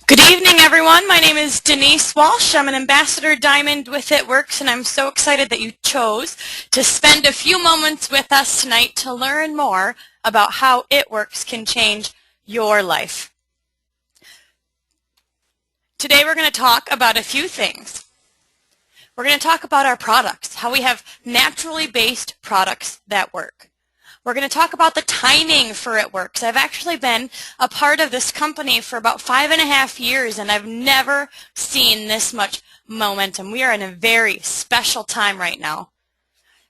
Good evening, everyone. My name is Denise Walsh. I'm an Ambassador Diamond with It Works, and I'm so excited that you chose to spend a few moments with us tonight to learn more about how It Works can change your life. Today we're going to talk about a few things. We're going to talk about our products, how we have naturally based products that work. We're going to talk about the timing for It Works. I've actually been a part of this company for about 5.5 years, and I've never seen this much momentum. We are in a very special time right now.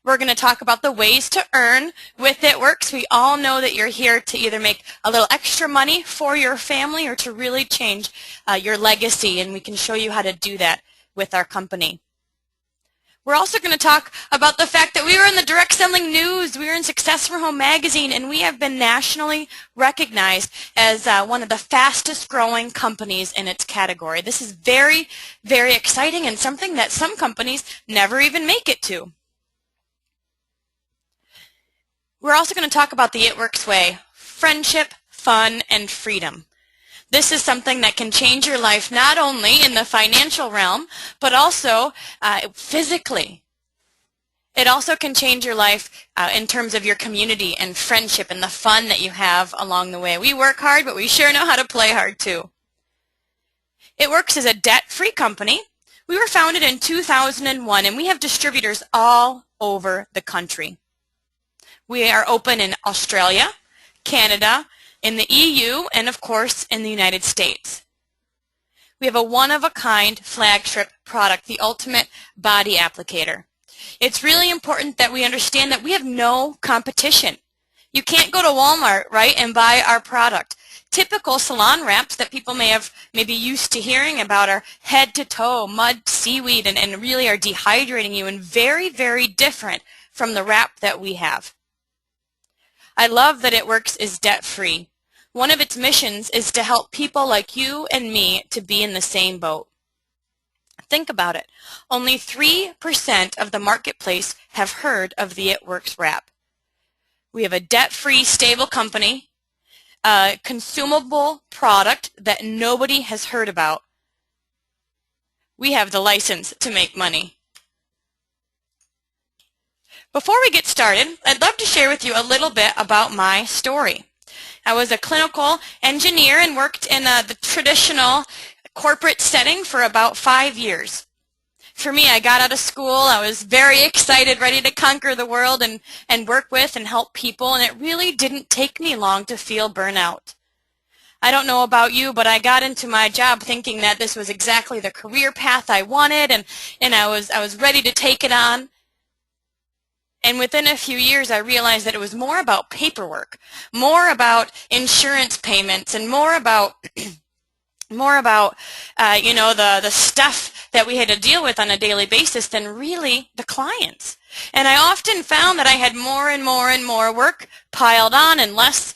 We're going to talk about the ways to earn with It Works. We all know that you're here to either make a little extra money for your family or to really change your legacy, and we can show you how to do that with our company. We're also going to talk about the fact that we were in the direct selling news. We were in Success for Home magazine, and we have been nationally recognized as one of the fastest growing companies in its category. This is very, very exciting and something that some companies never even make it to. We're also going to talk about the It Works way: friendship, fun, and freedom. This is something that can change your life not only in the financial realm, but also physically. It also can change your life in terms of your community and friendship and the fun that you have along the way. We work hard, but we sure know how to play hard too. It Works is a debt-free company. We were founded in 2001, and we have distributors all over the country. We are open in Australia, Canada, in the EU, and of course in the United States. We have a one-of-a-kind flagship product, the Ultimate Body Applicator. It's really important that we understand that we have no competition. You can't go to Walmart, right, and buy our product. Typical salon wraps that people may have maybe used to hearing about are head to toe, mud, seaweed, and really are dehydrating you, and very, very different from the wrap that we have. I love that It Works is debt-free. One of its missions is to help people like you and me to be in the same boat. Think about it. Only 3% of the marketplace have heard of the It Works wrap. We have a debt-free, stable company, a consumable product that nobody has heard about. We have the license to make money. Before we get started, I'd love to share with you a little bit about my story. I was a clinical engineer and worked in the traditional corporate setting for about 5 years. For me, I got out of school, I was very excited, ready to conquer the world and work with and help people, and it really didn't take me long to feel burnout. I don't know about you, but I got into my job thinking that this was exactly the career path I wanted, and I was ready to take it on. And within a few years, I realized that it was more about paperwork, more about insurance payments, and more about the stuff that we had to deal with on a daily basis than really the clients. And I often found that I had more and more and more work piled on and less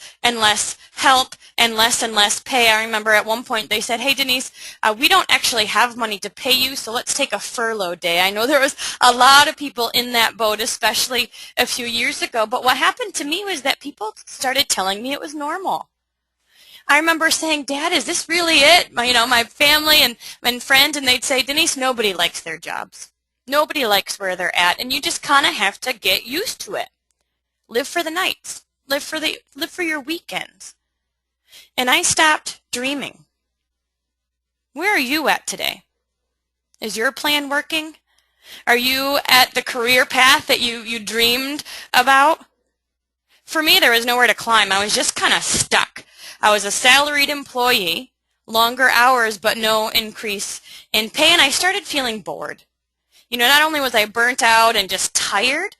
help and less pay. I remember at one point they said, "Hey Denise, we don't actually have money to pay you, so let's take a furlough day." I know there was a lot of people in that boat, especially a few years ago, but what happened to me was that people started telling me it was normal. I remember saying, "Dad, is this really it?" My family and friends, and they'd say, "Denise, nobody likes their jobs. Nobody likes where they're at, and you just kind of have to get used to it. Live for the nights. Live for your weekends." And I stopped dreaming. Where are you at today? Is your plan working? Are you at the career path that you dreamed about? For me, there was nowhere to climb. I was just kind of stuck. I was a salaried employee, longer hours, but no increase in pay, and I started feeling bored. Not only was I burnt out and just tired,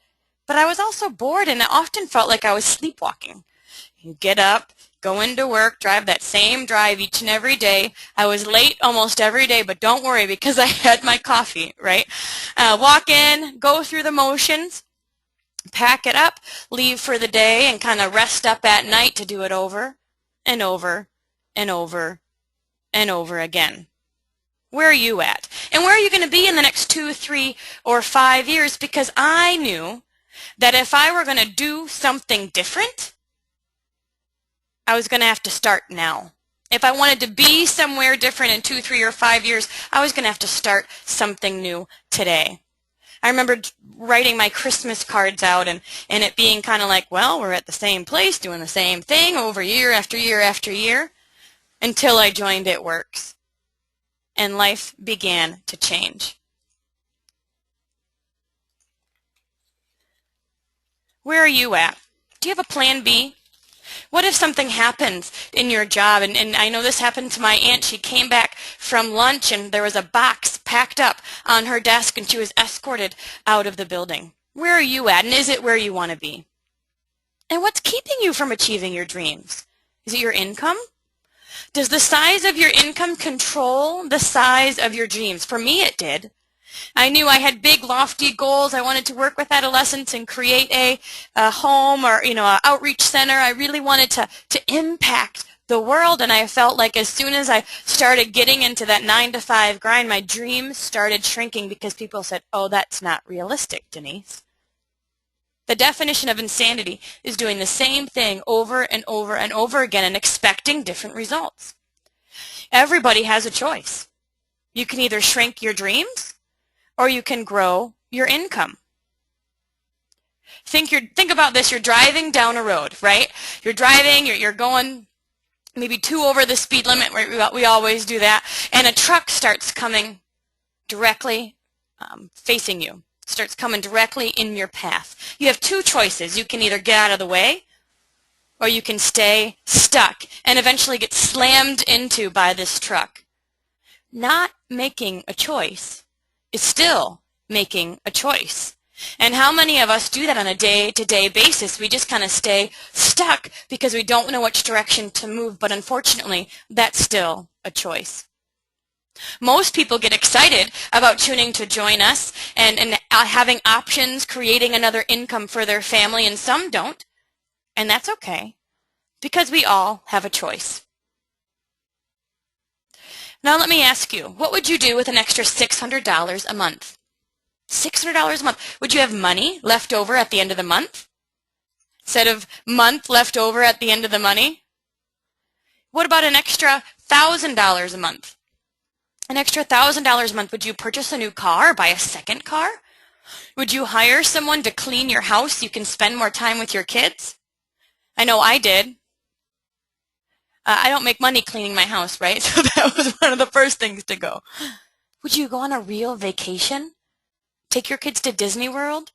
but I was also bored, and it often felt like I was sleepwalking. You get up, go into work, drive that same drive each and every day. I was late almost every day, but don't worry because I had my coffee, right? Walk in, go through the motions, pack it up, leave for the day, and kind of rest up at night to do it over and over and over and over again. Where are you at? And where are you going to be in the next 2, 3, or 5 years? Because I knew that if I were going to do something different, I was going to have to start now. If I wanted to be somewhere different in 2, 3, or 5 years, I was going to have to start something new today. I remember writing my Christmas cards out and it being kind of like, well, we're at the same place doing the same thing over year after year after year until I joined It Works. And life began to change. Where are you at? Do you have a plan B? What if something happens in your job? And I know this happened to my aunt. She came back from lunch and there was a box packed up on her desk and she was escorted out of the building. Where are you at? And is it where you want to be? And what's keeping you from achieving your dreams? Is it your income? Does the size of your income control the size of your dreams? For me, it did. I knew I had big, lofty goals. I wanted to work with adolescents and create a home or, an outreach center. I really wanted to impact the world, and I felt like as soon as I started getting into that 9-to-5 grind, my dreams started shrinking because people said, oh, that's not realistic, Denise. The definition of insanity is doing the same thing over and over and over again and expecting different results. Everybody has a choice. You can either shrink your dreams or you can grow your income. Think about this. You're driving down a road, right? You're driving, you're going maybe 2 over the speed limit, right? We always do that. And a truck starts coming directly facing you. Starts coming directly in your path. You have 2 choices. You can either get out of the way or you can stay stuck and eventually get slammed into by this truck. Not making a choice is still making a choice. And how many of us do that on a day-to-day basis? We just kind of stay stuck because we don't know which direction to move, but unfortunately, that's still a choice. Most people get excited about tuning to join us and having options, creating another income for their family, and some don't. And that's okay, because we all have a choice. Now let me ask you, what would you do with an extra $600 a month? $600 a month. Would you have money left over at the end of the month? Instead of month left over at the end of the money? What about an extra $1,000 a month? An extra $1,000 a month, would you purchase a new car or buy a second car? Would you hire someone to clean your house so you can spend more time with your kids? I know I did. I don't make money cleaning my house, right? So that was one of the first things to go. Would you go on a real vacation? Take your kids to Disney World?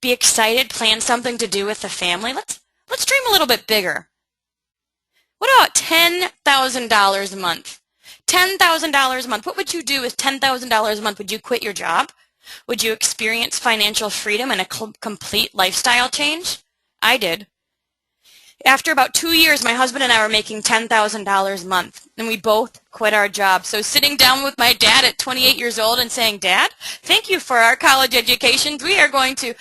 Be excited, plan something to do with the family? Let's dream a little bit bigger. What about $10,000 a month? $10,000 a month. What would you do with $10,000 a month? Would you quit your job? Would you experience financial freedom and a complete lifestyle change? I did. After about 2 years, my husband and I were making $10,000 a month, and we both quit our jobs. So sitting down with my dad at 28 years old and saying, Dad, thank you for our college educations. We are going to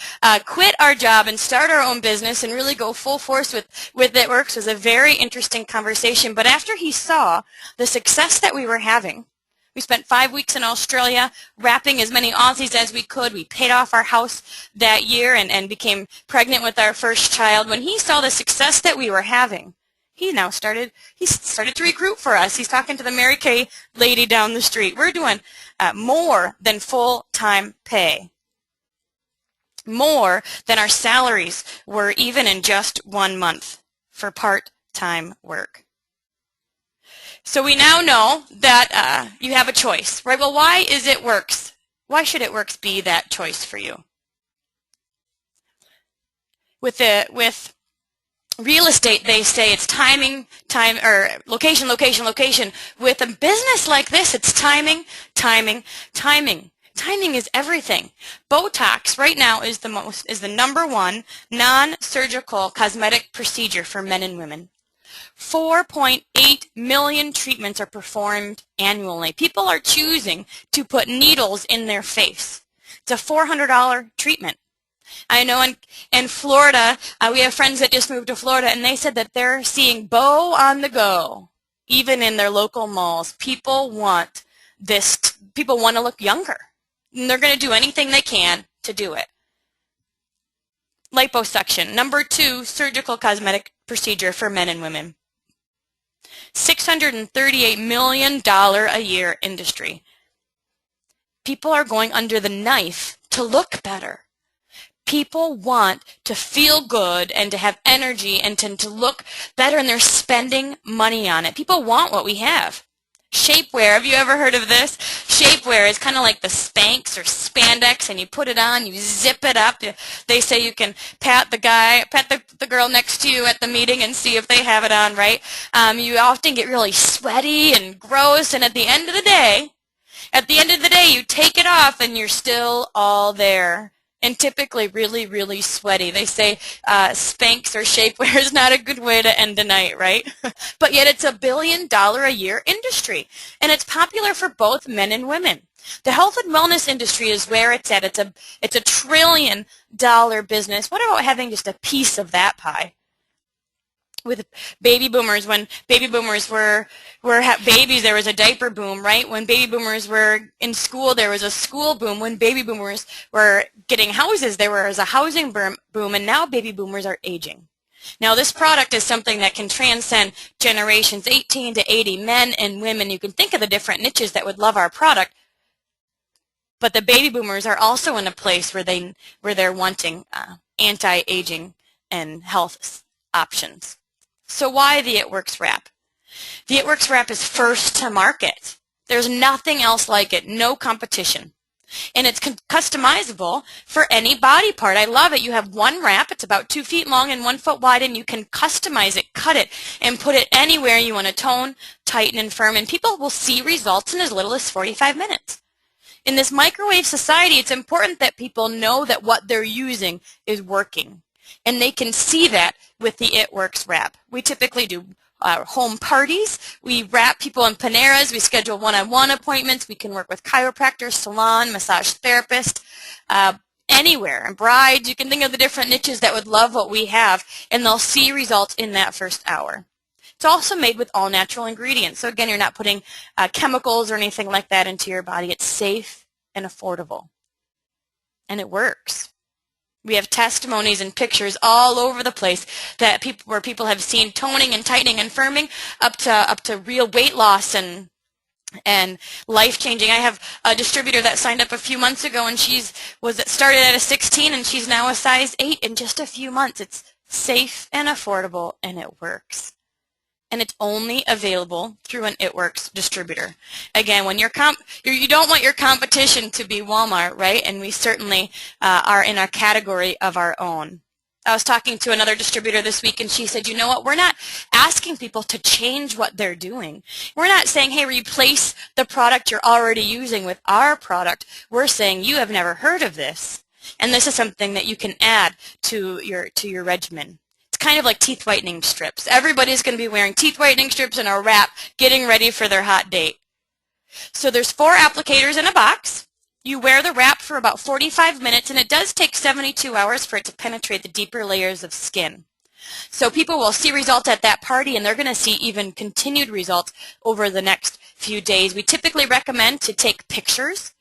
quit our job and start our own business and really go full force with It Works was a very interesting conversation. But after he saw the success that we were having, we spent 5 weeks in Australia wrapping as many Aussies as we could. We paid off our house that year and became pregnant with our first child. When he saw the success that we were having, he started to recruit for us. He's talking to the Mary Kay lady down the street. We're doing more than full-time pay. More than our salaries were even in just 1 month for part-time work. So we now know that you have a choice, right? Well, why is It Works? Why should It Works be that choice for you? With real estate, they say it's timing, location, location, location. With a business like this, it's timing, timing, timing. Timing is everything. Botox right now is the #1 non-surgical cosmetic procedure for men and women. 4.8 million treatments are performed annually. People are choosing to put needles in their face. It's a $400 treatment. I know in Florida, we have friends that just moved to Florida, and they said that they're seeing bow on the go, even in their local malls. People want this. People want to look younger, and they're going to do anything they can to do it. Liposuction, #2 surgical cosmetic procedure for men and women. $638 million a year industry. People are going under the knife to look better. People want to feel good and to have energy and to look better, and they're spending money on it. People want what we have. Shapewear, have you ever heard of this? Shapewear is kind of like the Spanx or spandex, and you put it on, you zip it up. They say you can pat the girl next to you at the meeting and see if they have it on right. You often get really sweaty and gross, and at the end of the day, you take it off and you're still all there. And typically really, really sweaty. They say Spanx or shapewear is not a good way to end a night, right? But yet it's $1 billion a year industry, and it's popular for both men and women. The health and wellness industry is where it's at. It's a $1 trillion business. What about having just a piece of that pie? With baby boomers, when baby boomers were babies, there was a diaper boom, right? When baby boomers were in school, there was a school boom. When baby boomers were getting houses, there was a housing boom, and now baby boomers are aging. Now, this product is something that can transcend generations 18 to 80, men and women. You can think of the different niches that would love our product, but the baby boomers are also in a place where they're wanting anti-aging and health options. So why the It Works Wrap? The It Works Wrap is first to market. There's nothing else like it, no competition. And it's customizable for any body part. I love it. You have one wrap. It's about 2 feet long and 1 foot wide, and you can customize it, cut it, and put it anywhere you want to tone, tighten, and firm. And people will see results in as little as 45 minutes. In this microwave society, it's important that people know that what they're using is working. And they can see that with the It Works Wrap. We typically do home parties. We wrap people in Paneras. We schedule one-on-one appointments. We can work with chiropractors, salon, massage therapist, anywhere. And brides, you can think of the different niches that would love what we have, and they'll see results in that first hour. It's also made with all natural ingredients. So again, you're not putting chemicals or anything like that into your body. It's safe and affordable. And it works. We have testimonies and pictures all over the place where people have seen toning and tightening and firming up to real weight loss and life-changing. I have a distributor that signed up a few months ago, and started at a 16, and she's now a size 8 in just a few months. It's safe and affordable, and it works. And it's only available through an It Works distributor. Again, when you don't want your competition to be Walmart, right? And we certainly are in a category of our own. I was talking to another distributor this week, and she said, you know what, we're not asking people to change what they're doing. We're not saying, hey, replace the product you're already using with our product. We're saying, you have never heard of this, and this is something that you can add to your regimen. Kind of like teeth whitening strips. Everybody's going to be wearing teeth whitening strips and a wrap getting ready for their hot date. So there's 4 applicators in a box. You wear the wrap for about 45 minutes, and it does take 72 hours for it to penetrate the deeper layers of skin. So people will see results at that party, and they're going to see even continued results over the next few days. We typically recommend to take pictures.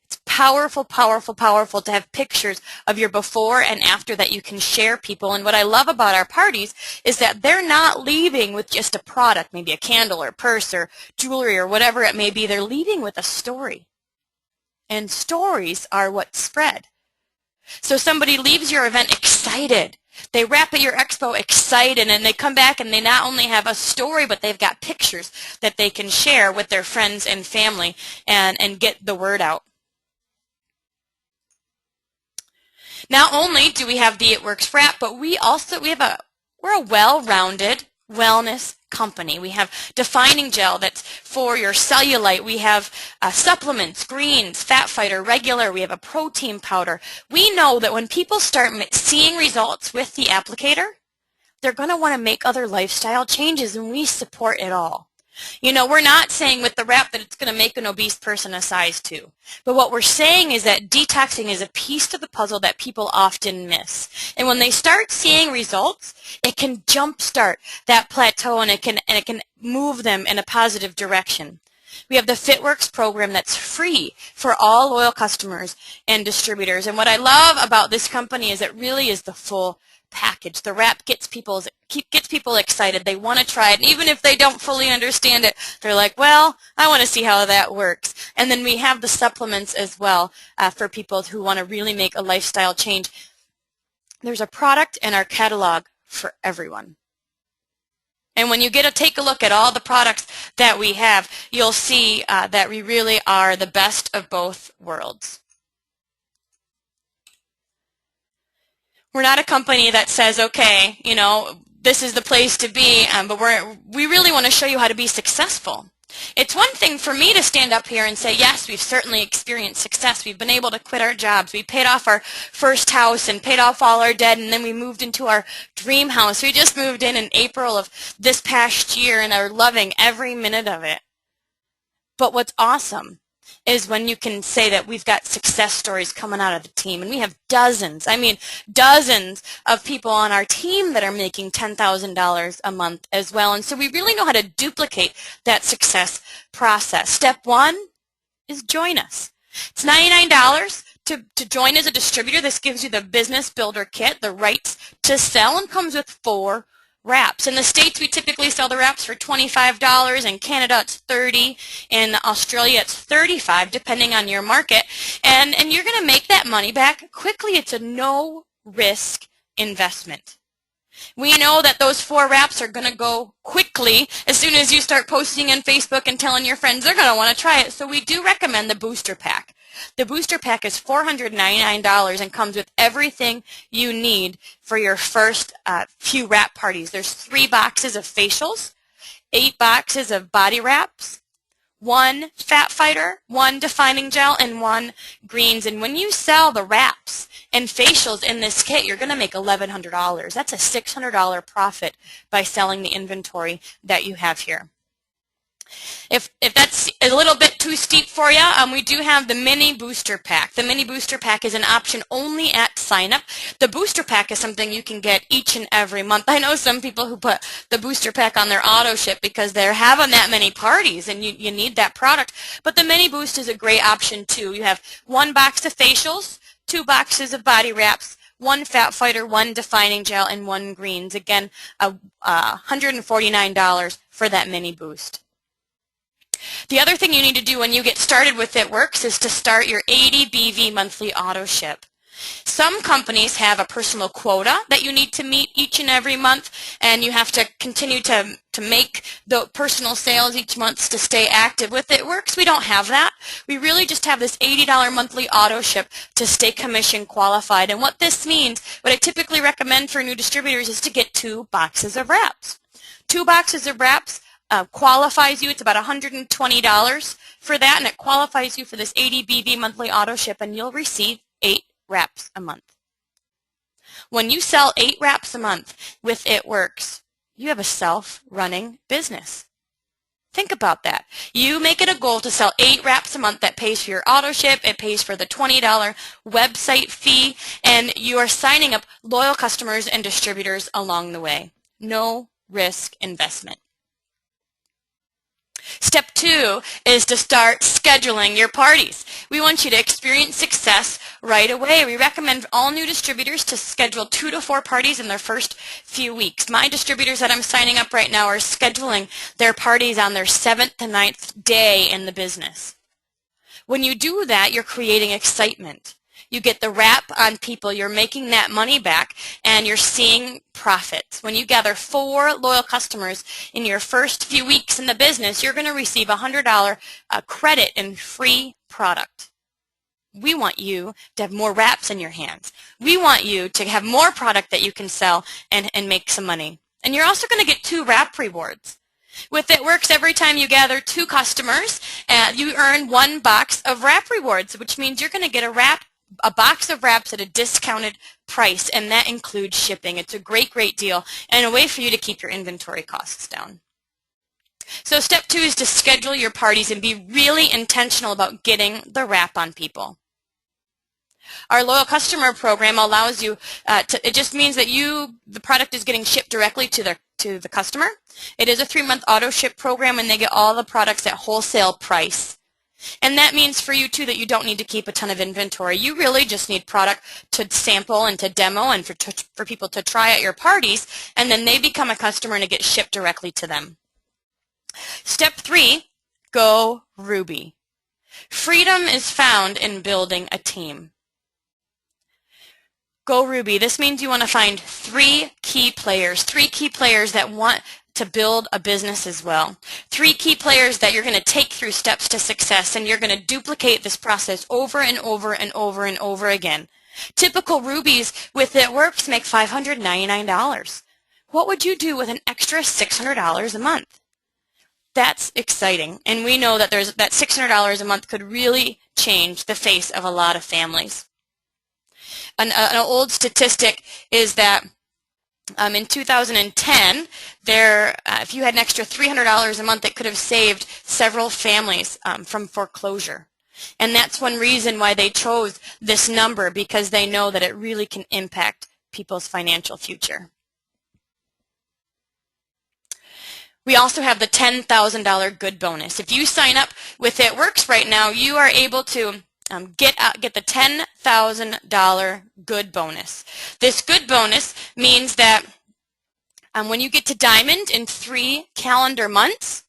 It's powerful, powerful, powerful to have pictures of your before and after that you can share people. And what I love about our parties is that they're not leaving with just a product, maybe a candle or purse or jewelry or whatever it may be. They're leaving with a story. And stories are what spread. So somebody leaves your event excited. They wrap at your expo excited, and they come back and they not only have a story, but they've got pictures that they can share with their friends and family and get the word out. Not only do we have the It Works Wrap, but we're a well-rounded wellness company. We have defining gel that's for your cellulite. We have supplements, greens, fat fighter, regular. We have a protein powder. We know that when people start seeing results with the applicator, they're going to want to make other lifestyle changes, and we support it all. You know, we're not saying with the wrap that it's going to make an obese person a size 2. But what we're saying is that detoxing is a piece to the puzzle that people often miss. And when they start seeing results, it can jumpstart that plateau, and it can move them in a positive direction. We have the FitWorks program that's free for all loyal customers and distributors. And what I love about this company is it really is the full package. The wrap gets people excited. They want to try it. And even if they don't fully understand it, they're like, well, I want to see how that works. And then we have the supplements as well for people who want to really make a lifestyle change. There's a product in our catalog for everyone. And when you take a look at all the products that we have, you'll see that we really are the best of both worlds. We're not a company that says, okay, you know, this is the place to be, but we really want to show you how to be successful. It's one thing for me to stand up here and say, yes, we've certainly experienced success. We've been able to quit our jobs. We paid off our first house and paid off all our debt, and then we moved into our dream house. We just moved in April of this past year and are loving every minute of it. But what's awesome is when you can say that we've got success stories coming out of the team, and we have dozens, I mean dozens of people on our team that are making $10,000 a month as well. And so we really know how to duplicate that success process. Step one is join us. It's $99 to join as a distributor. This gives you the Business Builder Kit, the rights to sell, and comes with 4 wraps. In the States, we typically sell the wraps for $25. In Canada, it's $30. In Australia, it's $35, depending on your market. And you're going to make that money back quickly. It's a no-risk investment. We know that those 4 wraps are going to go quickly as soon as you start posting on Facebook and telling your friends they're going to want to try it. So we do recommend the Booster Pack. The Booster Pack is $499 and comes with everything you need for your first few wrap parties. There's 3 boxes of facials, 8 boxes of body wraps, 1 fat fighter, 1 defining gel, and 1 greens. And when you sell the wraps and facials in this kit, you're going to make $1,100. That's a $600 profit by selling the inventory that you have here. If that's a little bit too steep for you, we do have the Mini Booster Pack. The Mini Booster Pack is an option only at sign-up. The Booster Pack is something you can get each and every month. I know some people who put the Booster Pack on their auto ship because they're having that many parties and you need that product. But the Mini Boost is a great option too. You have 1 box of facials, 2 boxes of body wraps, 1 fat fighter, 1 defining gel, and 1 greens. Again, $149 for that Mini Boost. The other thing you need to do when you get started with It Works is to start your 80 BV monthly auto ship. Some companies have a personal quota that you need to meet each and every month, and you have to continue to make the personal sales each month to stay active. With It Works, we don't have that. We really just have this $80 monthly auto ship to stay commission qualified. And what this means, what I typically recommend for new distributors is to get 2 boxes of wraps. 2 boxes of wraps qualifies you. It's about $120 for that, and it qualifies you for this 80 BV monthly auto ship, and you'll receive 8 wraps a month. When you sell 8 wraps a month with It Works, you have a self-running business. Think about that. You make it a goal to sell 8 wraps a month. That pays for your auto ship, it pays for the $20 website fee, and you are signing up loyal customers and distributors along the way. No risk investment. Step 2 is to start scheduling your parties. We want you to experience success right away. We recommend all new distributors to schedule 2 to 4 parties in their first few weeks. My distributors that I'm signing up right now are scheduling their parties on their 7th to 9th day in the business. When you do that, you're creating excitement. You get the wrap on people, you're making that money back, and you're seeing profits. When you gather 4 loyal customers in your first few weeks in the business, you're going to receive a $100 credit in free product. We want you to have more wraps in your hands. We want you to have more product that you can sell and make some money. And you're also going to get 2 wrap rewards. With It Works, every time you gather 2 customers, you earn 1 box of wrap rewards, which means you're going to get a box of wraps at a discounted price, and that includes shipping. It's a great, great deal and a way for you to keep your inventory costs down. So step 2 is to schedule your parties and be really intentional about getting the wrap on people. Our loyal customer program allows you it just means that the product is getting shipped directly to the customer. It is a 3-month auto ship program, and they get all the products at wholesale price. And that means for you too that you don't need to keep a ton of inventory. You really just need product to sample and to demo and for people to try at your parties, and then they become a customer and it gets shipped directly to them. Step 3, go Ruby. Freedom is found in building a team. Go Ruby. This means you want to find 3 key players that want to build a business as well. 3 key players that you're going to take through steps to success, and you're going to duplicate this process over and over and over and over again. Typical Rubies with It Works make $599. What would you do with an extra $600 a month? That's exciting, and we know that that $600 a month could really change the face of a lot of families. An old statistic is that in 2010, if you had an extra $300 a month, it could have saved several families from foreclosure. And that's one reason why they chose this number, because they know that it really can impact people's financial future. We also have the $10,000 good bonus. If you sign up with It Works right now, you are able to get the $10,000 good bonus. This good bonus means that when you get to Diamond in 3 calendar months,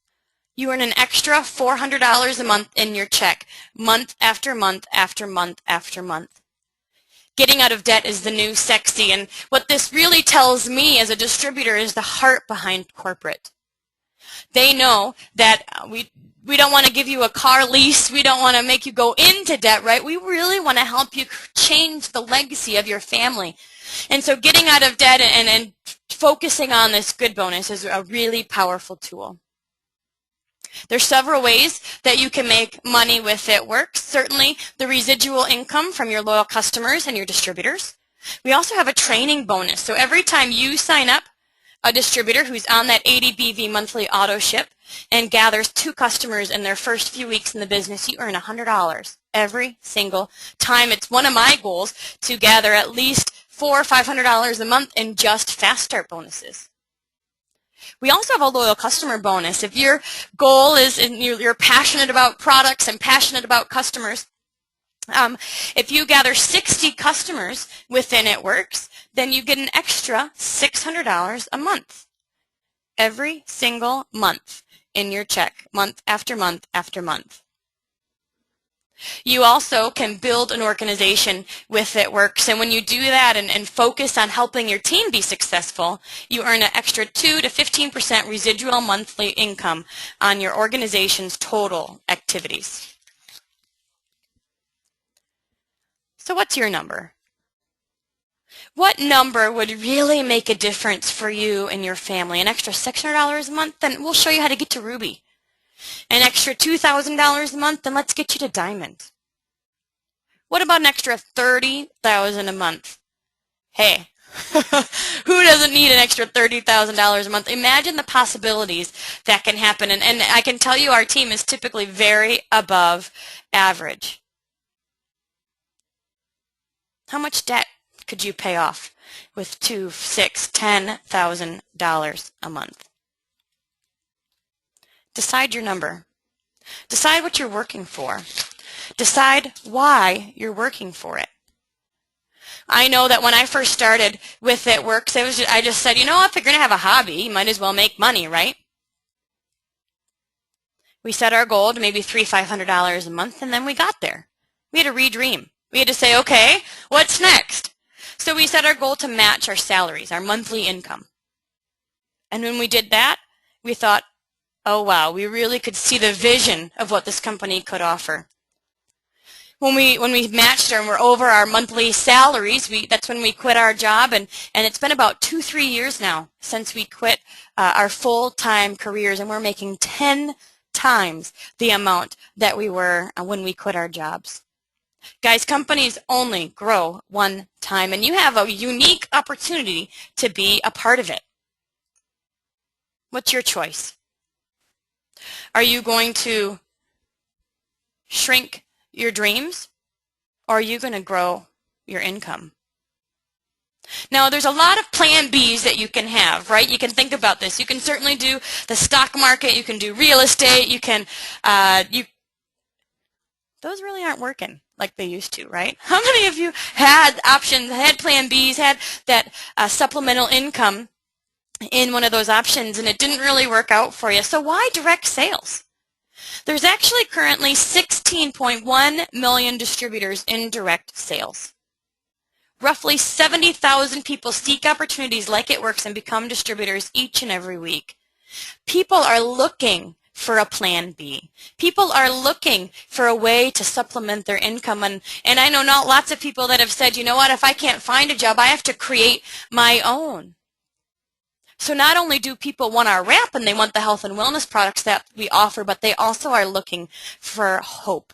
you earn an extra $400 a month in your check, month after month after month after month. Getting out of debt is the new sexy, and what this really tells me as a distributor is the heart behind corporate. They know that we don't want to give you a car lease. We don't want to make you go into debt, right? We really want to help you change the legacy of your family. And so getting out of debt and focusing on this good bonus is a really powerful tool. There's several ways that you can make money with It Works. Certainly the residual income from your loyal customers and your distributors. We also have a training bonus. So every time you sign up a distributor who's on that 80 BV monthly auto ship and gathers 2 customers in their first few weeks in the business, you earn $100 every single time. It's one of my goals to gather at least $400 or $500 a month in just fast start bonuses. We also have a loyal customer bonus. If your goal is, and you're passionate about products and passionate about customers, if you gather 60 customers within It Works, then you get an extra $600 a month every single month in your check, month after month after month. You also can build an organization with It Works, and when you do that and focus on helping your team be successful, you earn an extra 2 to 15% residual monthly income on your organization's total activities. So what's your number? What number would really make a difference for you and your family? An extra $600 a month? Then we'll show you how to get to Ruby. An extra $2,000 a month? Then let's get you to Diamond. What about an extra $30,000 a month? Hey, who doesn't need an extra $30,000 a month? Imagine the possibilities that can happen. And I can tell you our team is typically very above average. How much debt could you pay off with $2,000, $6,000, $10,000 a month? Decide your number. Decide what you're working for. Decide why you're working for it. I know that when I first started with It Works, I just said, you know, if you're going to have a hobby, you might as well make money, right? We set our goal to maybe $300, $500 a month, and then we got there. We had to redream. We had to say, okay, what's next? So we set our goal to match our salaries, our monthly income. And when we did that, we thought, oh wow, we really could see the vision of what this company could offer. When we matched and we're over our monthly salaries, that's when we quit our job, and it's been about 2-3 years now since we quit our full-time careers, and we're making 10 times the amount that we were when we quit our jobs. Guys, companies only grow one time, and you have a unique opportunity to be a part of it. What's your choice? Are you going to shrink your dreams, or are you going to grow your income? Now, there's a lot of plan Bs that you can have, right? You can think about this. You can certainly do the stock market. You can do real estate. You can those really aren't working like they used to, right? How many of you had options, had plan Bs, had that supplemental income in one of those options and it didn't really work out for you? So why direct sales? There's actually currently 16.1 million distributors in direct sales. Roughly 70,000 people seek opportunities like It Works and become distributors each and every week. People are looking for a plan B. People are looking for a way to supplement their income. And I know not lots of people that have said, you know what, if I can't find a job, I have to create my own. So not only do people want our wrap and they want the health and wellness products that we offer, but they also are looking for hope.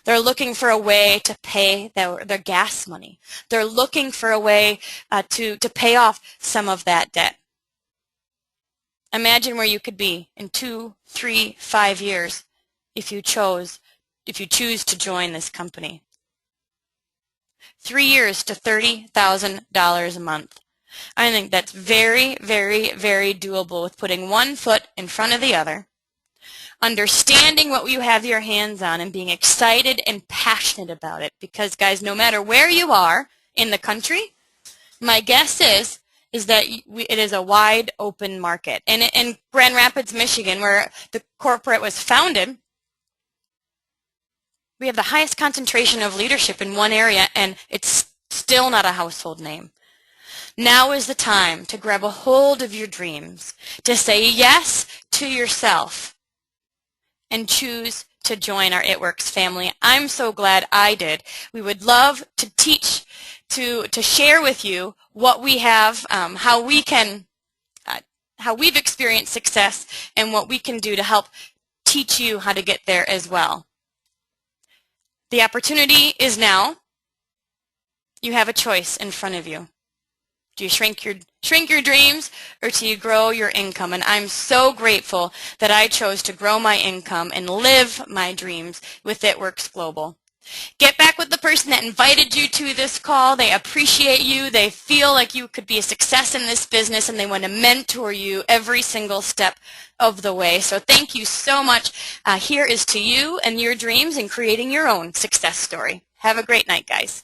They're looking for a way to pay their gas money. They're looking for a way to pay off some of that debt. Imagine where you could be in 2, 3, 5 years if you choose to join this company. 3 years to $30,000 a month. I think that's very, very, very doable with putting one foot in front of the other, understanding what you have your hands on, and being excited and passionate about it. Because, guys, no matter where you are in the country, my guess is that it is a wide open market. And in Grand Rapids, Michigan, where the corporate was founded, we have the highest concentration of leadership in one area, and it's still not a household name. Now is the time to grab a hold of your dreams, to say yes to yourself, and choose to join our It Works family. I'm so glad I did. We would love to teach, to share with you what we have, how we've experienced success, and what we can do to help teach you how to get there as well. The opportunity is now. You have a choice in front of you. Do you shrink your dreams, or do you grow your income? And I'm so grateful that I chose to grow my income and live my dreams with It Works Global. Get back with the person that invited you to this call. They appreciate you. They feel like you could be a success in this business, and they want to mentor you every single step of the way. So thank you so much. Here is to you and your dreams and creating your own success story. Have a great night, guys.